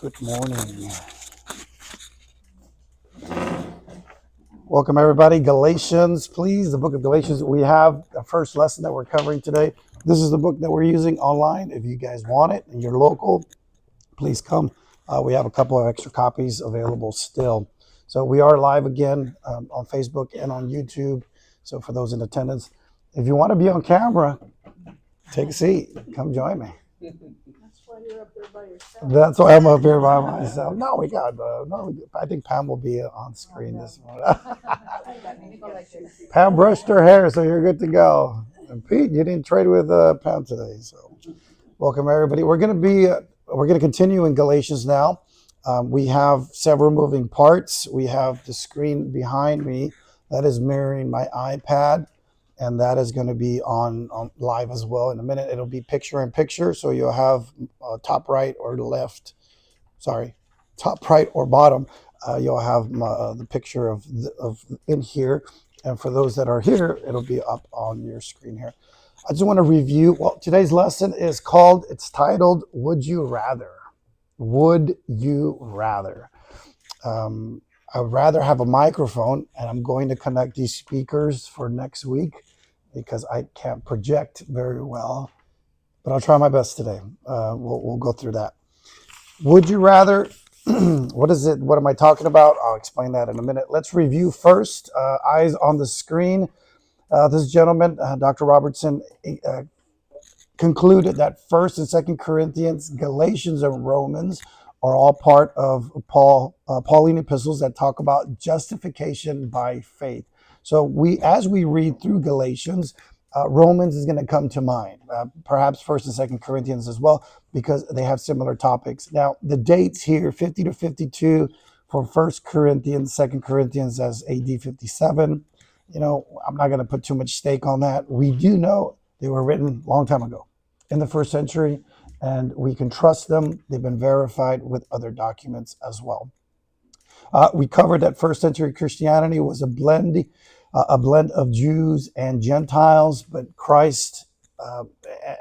Good morning. Welcome, everybody. Galatians, please. The book of Galatians. We have the first lesson that we're covering today. This is the book that we're using online. If you guys want it and you're local, please come. We have a couple of extra copies available still. So we are live again on Facebook and on YouTube. So for those in attendance, if you want to be on camera, take a seat. Come join me. That's why you're up there by yourself. That's why I'm up here by myself. No, we got I think Pam will be on screen this morning. Pam brushed her hair, so you're good to go. And Pete, you didn't trade with Pam today, so welcome everybody. We're gonna continue in Galatians now. We have several moving parts. We have the screen behind me that is mirroring my iPad, and that is going to be on live as well. In a minute, it'll be picture in picture, so you'll have top right or bottom. You'll have the picture of in here, and for those that are here, it'll be up on your screen here. I just want to review. Well, today's lesson is titled "Would You Rather." Would you rather? I would rather have a microphone, and I'm going to connect these speakers for next week because I can't project very well, but I'll try my best today. We'll go through that. Would you rather? What is it? What am I talking about? I'll explain that in a minute. Let's review first. Eyes on the screen. This gentleman, Dr. Robertson, concluded that 1st and 2nd Corinthians, Galatians, and Romans are all part of Pauline epistles that talk about justification by faith. So as we read through Galatians, Romans is going to come to mind, perhaps 1st and 2nd Corinthians as well, because they have similar topics. Now, the dates here, 50 to 52 for 1st Corinthians, 2nd Corinthians as AD 57. I'm not going to put too much stake on that. We do know they were written a long time ago in the 1st century, and we can trust them. They've been verified with other documents as well. We covered that 1st century Christianity was a blend of Jews and Gentiles, but Christ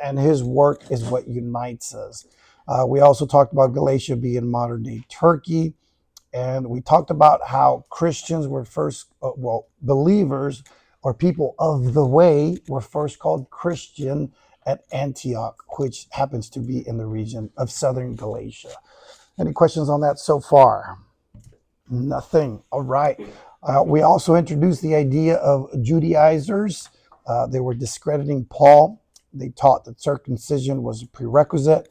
and his work is what unites us. We also talked about Galatia being modern day Turkey, and we talked about how Christians were first, believers or people of the way were first called Christian at Antioch, which happens to be in the region of southern Galatia. Any questions on that so far? Nothing. All right. We also introduced the idea of Judaizers. They were discrediting Paul. They taught that circumcision was a prerequisite.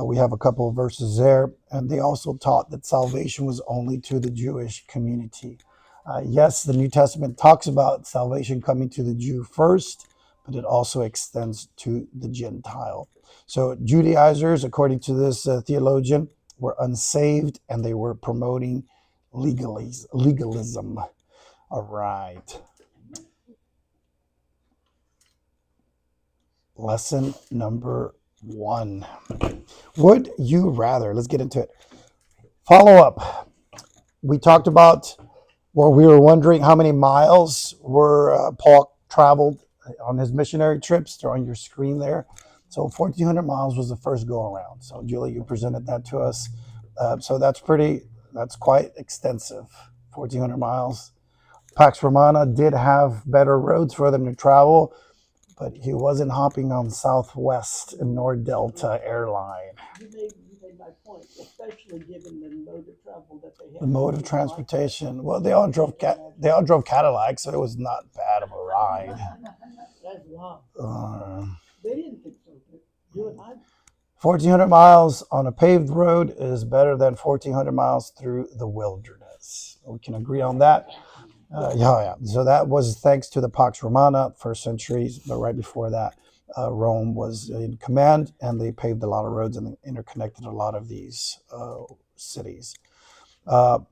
We have a couple of verses there. And they also taught that salvation was only to the Jewish community. Yes, the New Testament talks about salvation coming to the Jew first, but it also extends to the Gentile. So Judaizers, according to this theologian, were unsaved, and they were promoting legalism. All right. Lesson number 1. Would you rather? Let's get into it. Follow up. We talked about, we were wondering how many miles Paul traveled on his missionary trips. They're on your screen there. So 1,400 miles was the first go around. So Julie, you presented that to us. So that's quite extensive, 1,400 miles. Pax Romana did have better roads for them to travel, but he wasn't hopping on Southwest nor Delta airline. You made my point, especially given the mode of travel that they had. The mode of transportation. Well, they all drove Cadillacs, so it was not bad of a ride. That's long. They didn't think so. You and I. 1,400 miles on a paved road is better than 1,400 miles through the wilderness. We can agree on that. Yeah. So that was thanks to the Pax Romana, 1st century, but right before that, Rome was in command, and they paved a lot of roads and they interconnected a lot of these cities.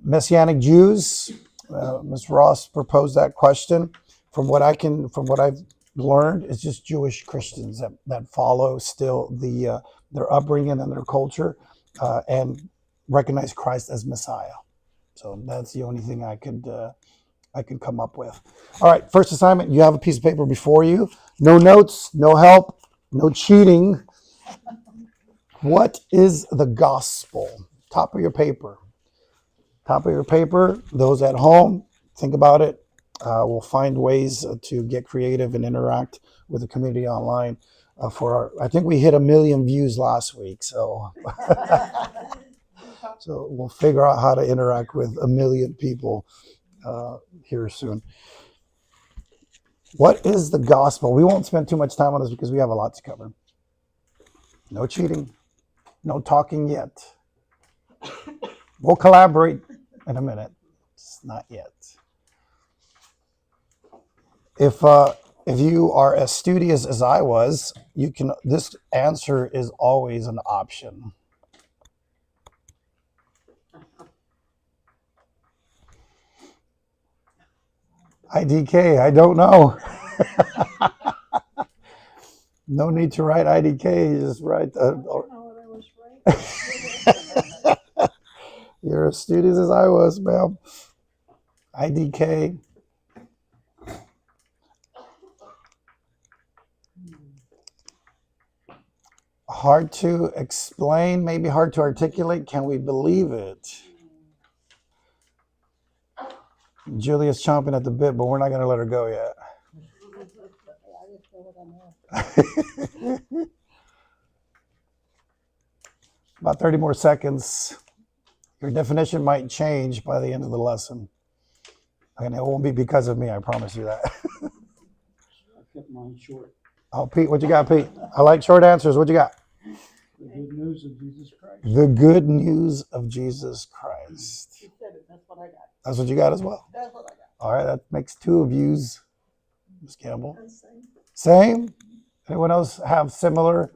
Messianic Jews, Ms. Ross proposed that question. From what I've learned, it's just Jewish Christians that follow still their upbringing and their culture, and recognize Christ as Messiah. So that's the only thing I could come up with. All right, first assignment, you have a piece of paper before you. No notes, no help, no cheating. What is the gospel? top of your paper. Top of your paper. Those at home, think about it. We'll find ways to get creative and interact with the community online. I think we hit 1 million views last week, so so we'll figure out how to interact with 1 million people here soon. What is the gospel? We won't spend too much time on this because we have a lot to cover. No cheating, no talking yet. We'll collaborate in a minute. Just not yet. If you are as studious as I was, this answer is always an option. IDK, I don't know. No need to write IDK, just write. You're as studious as I was, ma'am. IDK. Hard to explain, maybe hard to articulate. Can we believe it? Julia's chomping at the bit, but we're not going to let her go yet. About 30 more seconds. Your definition might change by the end of the lesson. And it won't be because of me, I promise you that. I kept mine short. Oh, Pete, what you got, Pete? I like short answers. What you got? The good news of Jesus Christ. The good news of Jesus Christ. You said it. That's what I got. That's what you got as well? That's what I got. All right, that makes 2 of yous, Ms. Campbell. Same? Anyone else have similar?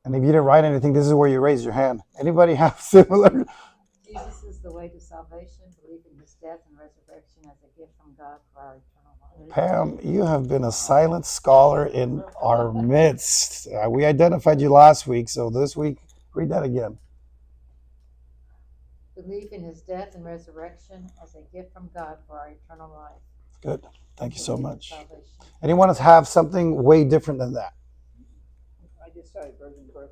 And if you didn't write anything, this is where you raise your hand. Anybody have similar? Jesus is the way to salvation, believe in his death and resurrection as a gift from God for our eternal life. Pam, you have been a silent scholar in our midst. We identified you last week, so this week, read that again. Believe in his death and resurrection as a gift from God for our eternal life. Good. Thank you so much. Salvation. Anyone else have something way different than that? I just started virgin birth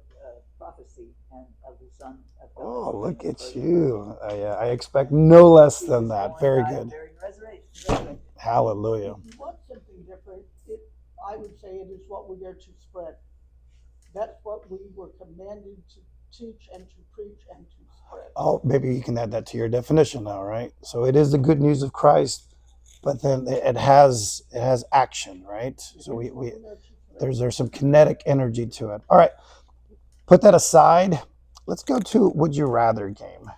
prophecy and of the Son of God. Oh, look at you. I expect no less than that. Very good. Resurrection. Hallelujah. If you want something different, I would say it is what we are to spread. That's what we were commanded to teach and to preach and to spread. Oh, maybe you can add that to your definition now, right? So it is the good news of Christ, but then it has action, right? So there's some kinetic energy to it. All right, put that aside. Let's go to Would You Rather game.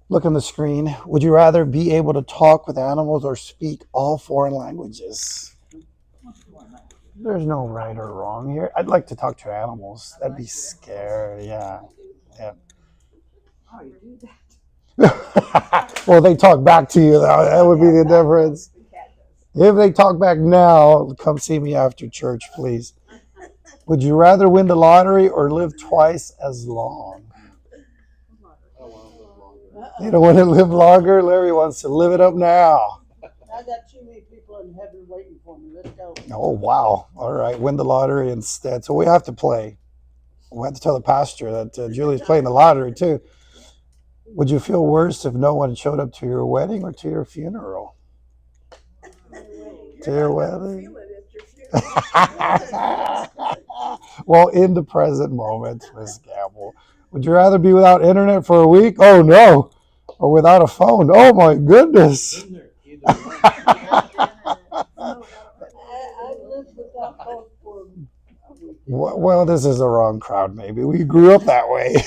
Look on the screen. Would you rather be able to talk with animals or speak all foreign languages? There's no right or wrong here. I'd like to talk to animals. That'd be scary. Yeah. Oh, you do that. Well, they talk back to you, though. That would be the difference. The cat does. If they talk back now, come see me after church, please. Would you rather win the lottery or live twice as long? You don't want to live longer? Larry wants to live it up now. I got too many people in heaven waiting for me. Let's go. Oh, wow. All right. Win the lottery instead. So we have to play. We have to tell the pastor that Julie's playing the lottery, too. Would you feel worse if no one showed up to your wedding or to your funeral? To your wedding? Well, in the present moment, Miss Campbell. Would you rather be without internet for a week? Oh, no. Or without a phone? Oh, my goodness. I lived without phone for a week. Well, this is the wrong crowd, maybe. We grew up that way.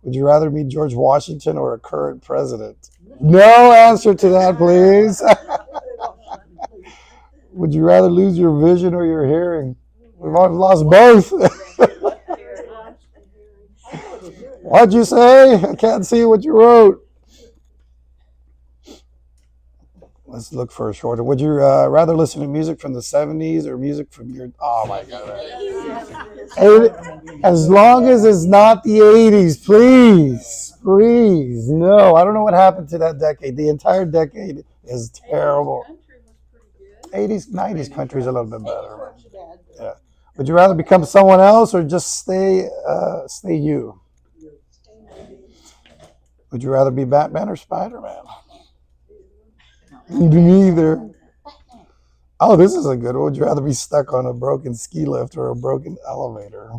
Would you rather meet George Washington or a current president? No answer to that, please. Would you rather lose your vision or your hearing? We've all lost both. What'd you say? I can't see what you wrote. Let's look for a shorter. Would you rather listen to music from the 70s or music from your... Oh, my God. As long as it's not the 80s, please. Please. No, I don't know what happened to that decade. The entire decade is terrible. 80s, 90s country is a little bit better. Yeah. Would you rather become someone else or just stay you? Would you rather be Batman or Spider-Man? Neither. Oh, this is a good one. Would you rather be stuck on a broken ski lift or a broken elevator?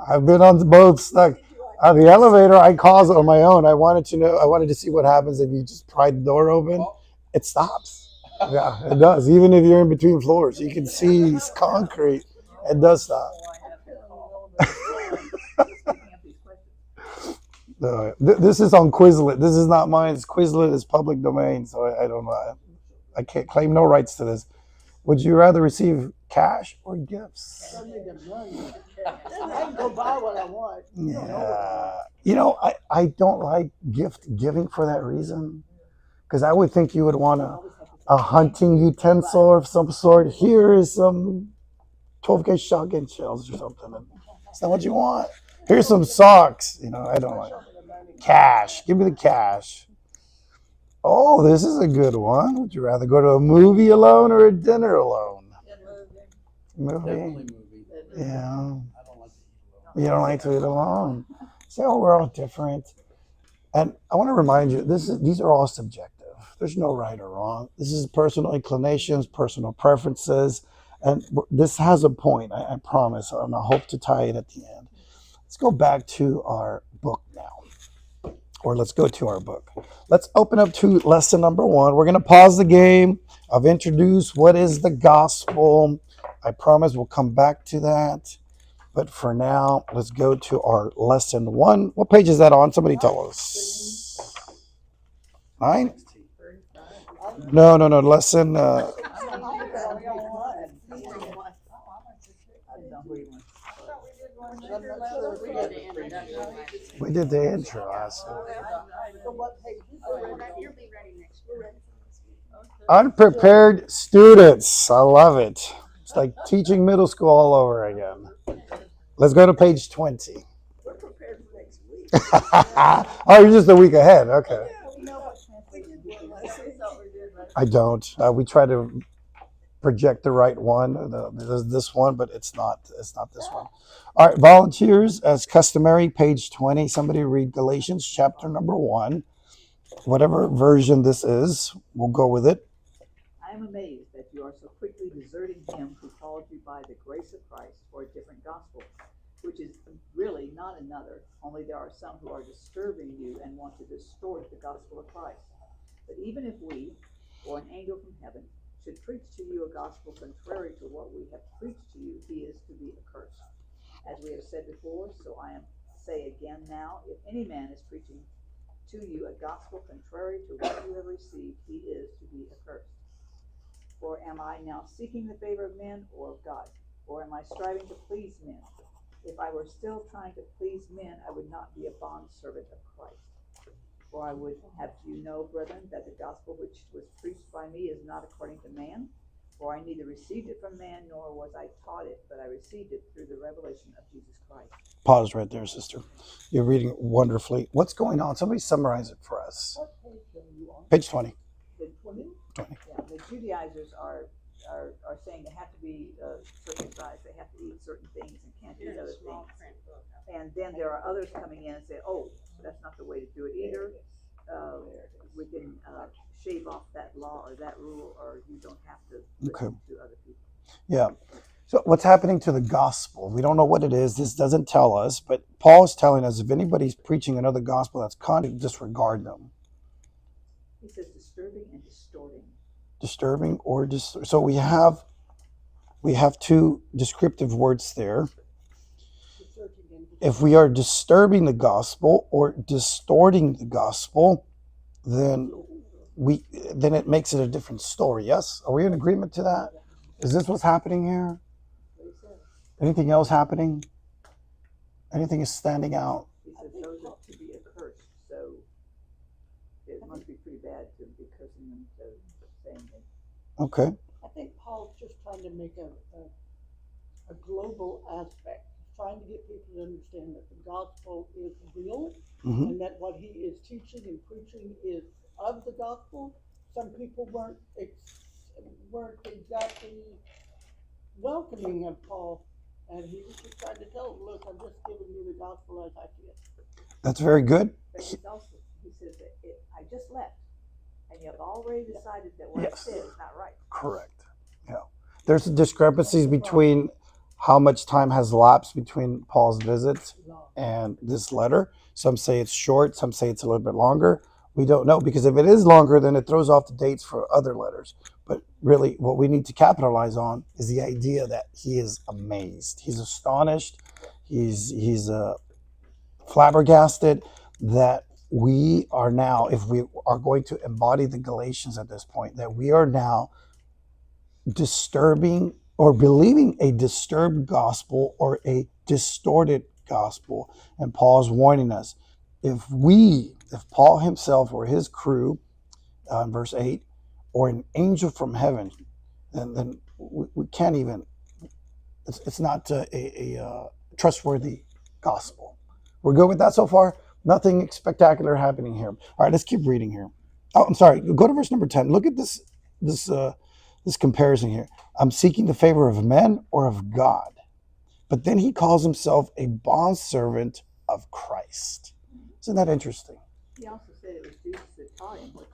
I've been on both stuck. The elevator I caused on my own. I wanted to see what happens if you just pry the door open. It stops. Yeah, it does. Even if you're in between floors, you can see concrete. It does stop. This is on Quizlet. This is not mine. Quizlet is public domain, so I don't know. I can't claim no rights to this. Would you rather receive cash or gifts? I can go buy what I want. Yeah. I don't like gift giving for that reason. Because I would think you would want a hunting utensil of some sort. Here is some 12-gauge shotgun shells or something. It's not what you want. Here's some socks. I don't like cash. Give me the cash. Oh, this is a good one. Would you rather go to a movie alone or a dinner alone? Movie. Definitely movie. Yeah. I don't like to eat alone. You don't like to eat alone. So we're all different. And I want to remind you, these are all subjective. There's no right or wrong. This is personal inclinations, personal preferences. And this has a point, I promise. And I hope to tie it at the end. Let's go back to our book now. Or let's go to our book. Let's open up to lesson number 1. We're going to pause the game. I've introduced what is the gospel. I promise we'll come back to that. But for now, let's go to our lesson 1. What page is that on? Somebody tell us. 9? No. Lesson. We did the intro last week. Unprepared students. I love it. It's like teaching middle school all over again. Let's go to page 20. We're prepared for next week. Oh, you're just a week ahead. Okay. I don't. We try to project the right one, this one, but it's not this one. All right, volunteers, as customary, page 20. Somebody read Galatians chapter number 1. Whatever version this is, we'll go with it. I am amazed that you are so quickly deserting him who called you by the grace of Christ for a different gospel, which is really not another, only there are some who are disturbing you and want to distort the gospel of Christ. But even if we, or an angel from heaven, should preach to you a gospel contrary to what we have preached to you, he is to be accursed. As we have said before, so I say again now, if any man is preaching to you a gospel contrary to what you have received, he is to be accursed. Or am I now seeking the favor of men or of God? Or am I striving to please men? If I were still trying to please men, I would not be a bondservant of Christ. For I would have you know, brethren, that the gospel which was preached by me is not according to man. For I neither received it from man, nor was I taught it, but I received it through the revelation of Jesus Christ. Pause right there, sister. You're reading wonderfully. What's going on? Somebody summarize it for us. What page are you on? Page 20. The 20? Yeah, the Judaizers are saying they have to be circumcised, they have to eat certain things and can't eat other things. And then there are others coming in and say, oh, that's not the way to do it either. We can shave off that law or that rule, or you don't have to listen to other people. Yeah. So what's happening to the gospel? We don't know what it is. This doesn't tell us, but Paul is telling us if anybody's preaching another gospel that's contrary, disregard them. He says disturbing and distorting. Disturbing or so we have 2 descriptive words there. If we are disturbing the gospel or distorting the gospel, then it makes it a different story. Yes? Are we in agreement to that? Is this what's happening here? Anything else happening? Anything is standing out? He says those are to be accursed, so it must be pretty bad to be cursing them to saying that. Okay. I think Paul's just trying to make a global aspect, trying to get people to understand that the gospel is real, and that what he is teaching and preaching is of the gospel. Some people weren't exactly welcoming of Paul And he was just trying to tell them, look, I'm just giving you the gospel as I see it. That's very good. But he says that I just left, and you have already decided that what Yes. I said is not right. Correct. Yeah. There's discrepancies between how much time has elapsed between Paul's visits and this letter. Some say it's short, some say it's a little bit longer. We don't know, because if it is longer, then it throws off the dates for other letters. But really, what we need to capitalize on is the idea that he is amazed. He's astonished. He's flabbergasted that we are now, if we are going to embody the Galatians at this point, that we are now disturbing or believing a disturbed gospel or a distorted gospel. And Paul's warning us, if Paul himself or his crew, verse 8, or an angel from heaven, then we can't even, it's not a trustworthy gospel. We're good with that so far? Nothing spectacular happening here. All right, let's keep reading here. Oh, I'm sorry. Go to verse number 10. Look at this comparison here. I'm seeking the favor of men or of God. But then he calls himself a bondservant of Christ. Isn't that interesting? He also said it was Jesus that taught him, which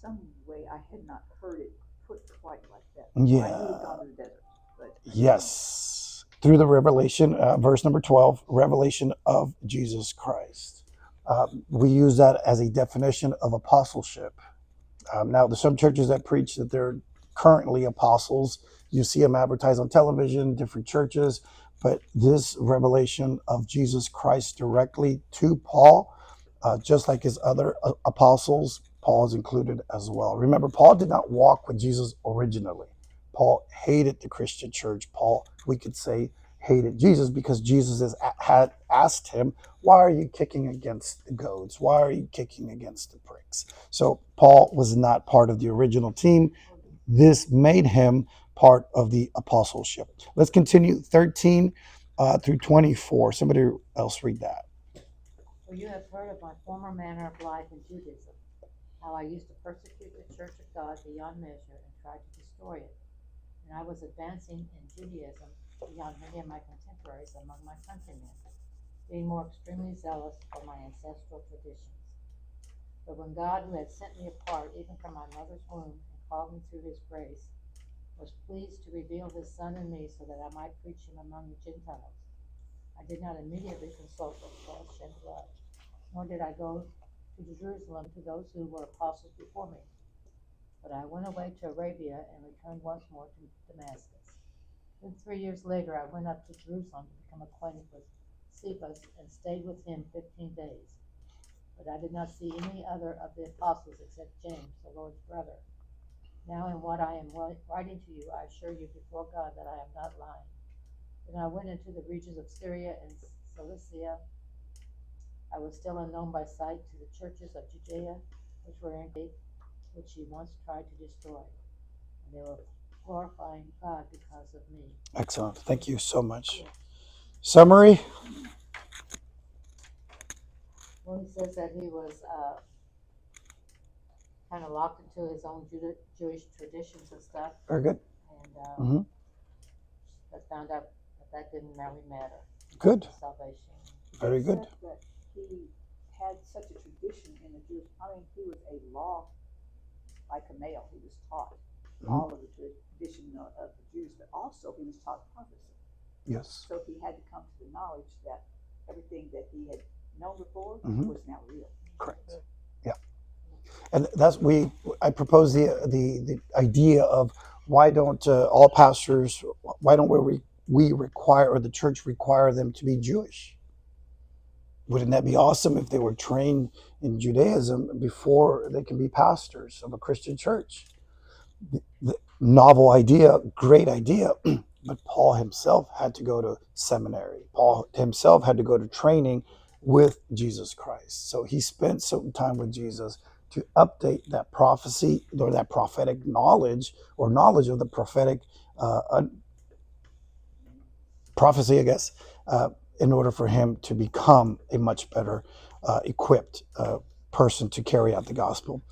some way I had not heard it put quite like that. Yeah. I knew he'd gone to the desert. But Yes. Through the revelation, verse number 12, revelation of Jesus Christ. We use that as a definition of apostleship. Now, there's some churches that preach that they're currently apostles. You see them advertised on television, different churches. But this revelation of Jesus Christ directly to Paul, just like his other apostles, Paul is included as well. Remember, Paul did not walk with Jesus originally. Paul hated the Christian church. Paul, we could say, hated Jesus because Jesus had asked him, why are you kicking against the goads? Why are you kicking against the pricks? So Paul was not part of the original team. This made him part of the apostleship. Let's continue 13 through 24. Somebody else read that. For you have heard of my former manner of life in Judaism, how I used to persecute the church of God beyond measure and tried to destroy it. And I was advancing in Judaism beyond many of my contemporaries among my countrymen, being more extremely zealous for my ancestral traditions. But when God, who had sent me apart even from my mother's womb and called me through his grace, was pleased to reveal his Son in me so that I might preach him among the Gentiles, I did not immediately consult with flesh and blood, nor did I go to Jerusalem to those who were apostles before me. But I went away to Arabia and returned once more to Damascus. Then 3 years later I went up to Jerusalem to become acquainted with Cephas and stayed with him 15 days. But I did not see any other of the apostles except James, the Lord's brother. Now in what I am writing to you, I assure you before God that I am not lying. Then I went into the regions of Syria and Cilicia. I was still unknown by sight to the churches of Judea, which were in faith, which he once tried to destroy. And they were glorifying God because of me. Excellent. Thank you so much. Summary. Well, he says that he was kind of locked into his own Jewish traditions and stuff, Very good. and but found out that didn't really matter. Good. Salvation. Very good. Except that he had such a tradition in the Jewish, he was a law, like a male, he was taught all of the tradition of the Jews, but also he was taught prophecy. Yes. So he had to come to the knowledge that everything that he had known before was now real. Correct. Yeah. And I propose the idea of why don't all pastors, why don't we require, or the church require them to be Jewish? Wouldn't that be awesome if they were trained in Judaism before they can be pastors of a Christian church? The novel idea, great idea, but Paul himself had to go to seminary. Paul himself had to go to training with Jesus Christ. So he spent some time with Jesus to update that prophecy or that prophetic knowledge, or knowledge of the prophetic prophecy, I guess, in order for him to become a much better equipped person to carry out the gospel.